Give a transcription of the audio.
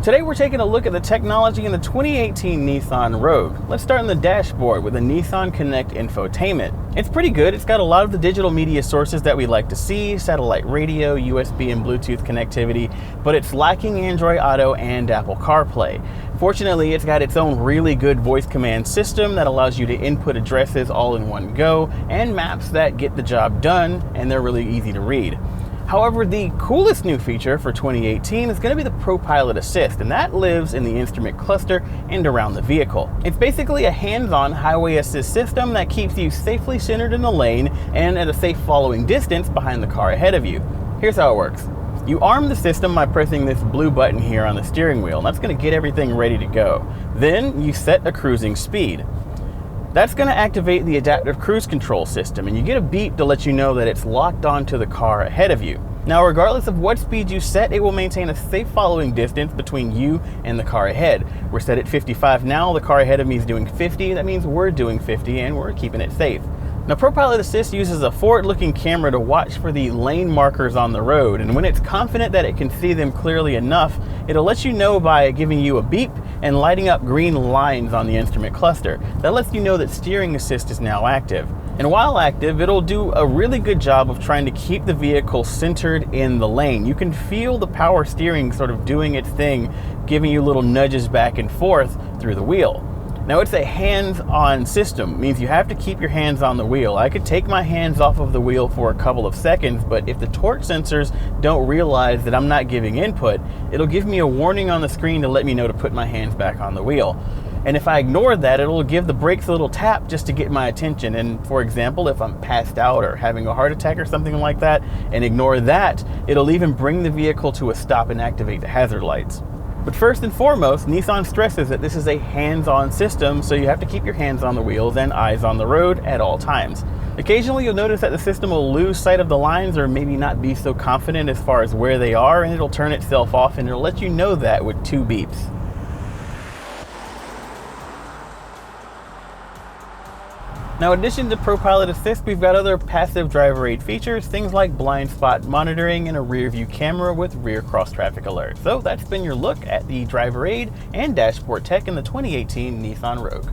Today we're taking a look at the technology in the 2018 Nissan Rogue. Let's start on the dashboard with the Nissan Connect infotainment. It's pretty good. It's got a lot of the digital media sources that we like to see, satellite radio, USB and Bluetooth connectivity, but it's lacking Android Auto and Apple CarPlay. Fortunately, it's got its own really good voice command system that allows you to input addresses all in one go, and maps that get the job done, and they're really easy to read. However, the coolest new feature for 2018 is going to be the ProPilot Assist, and that lives in the instrument cluster and around the vehicle. It's basically a hands-on highway assist system that keeps you safely centered in the lane and at a safe following distance behind the car ahead of you. Here's how it works. You arm the system by pressing this blue button here on the steering wheel, and that's going to get everything ready to go. Then you set a cruising speed. That's going to activate the adaptive cruise control system, and you get a beep to let you know that it's locked onto the car ahead of you. Now, regardless of what speed you set, it will maintain a safe following distance between you and the car ahead. We're set at 55 now, the car ahead of me is doing 50, that means we're doing 50 and we're keeping it safe. Now, ProPilot Assist uses a forward-looking camera to watch for the lane markers on the road, and when it's confident that it can see them clearly enough, it'll let you know by giving you a beep and lighting up green lines on the instrument cluster. That lets you know that steering assist is now active. And while active, it'll do a really good job of trying to keep the vehicle centered in the lane. You can feel the power steering sort of doing its thing, giving you little nudges back and forth through the wheel. Now, it's a hands-on system, means you have to keep your hands on the wheel. I could take my hands off of the wheel for a couple of seconds, but if the torque sensors don't realize that I'm not giving input, it'll give me a warning on the screen to let me know to put my hands back on the wheel. And if I ignore that, it'll give the brakes a little tap just to get my attention. And for example, if I'm passed out or having a heart attack or something like that, and ignore that, it'll even bring the vehicle to a stop and activate the hazard lights. But first and foremost, Nissan stresses that this is a hands-on system, so you have to keep your hands on the wheels and eyes on the road at all times. Occasionally you'll notice that the system will lose sight of the lines or maybe not be so confident as far as where they are, and it'll turn itself off, and it'll let you know that with 2 beeps. Now, in addition to ProPilot Assist, we've got other passive driver aid features, things like blind spot monitoring and a rear view camera with rear cross traffic alert. So that's been your look at the driver aid and dashboard tech in the 2018 Nissan Rogue.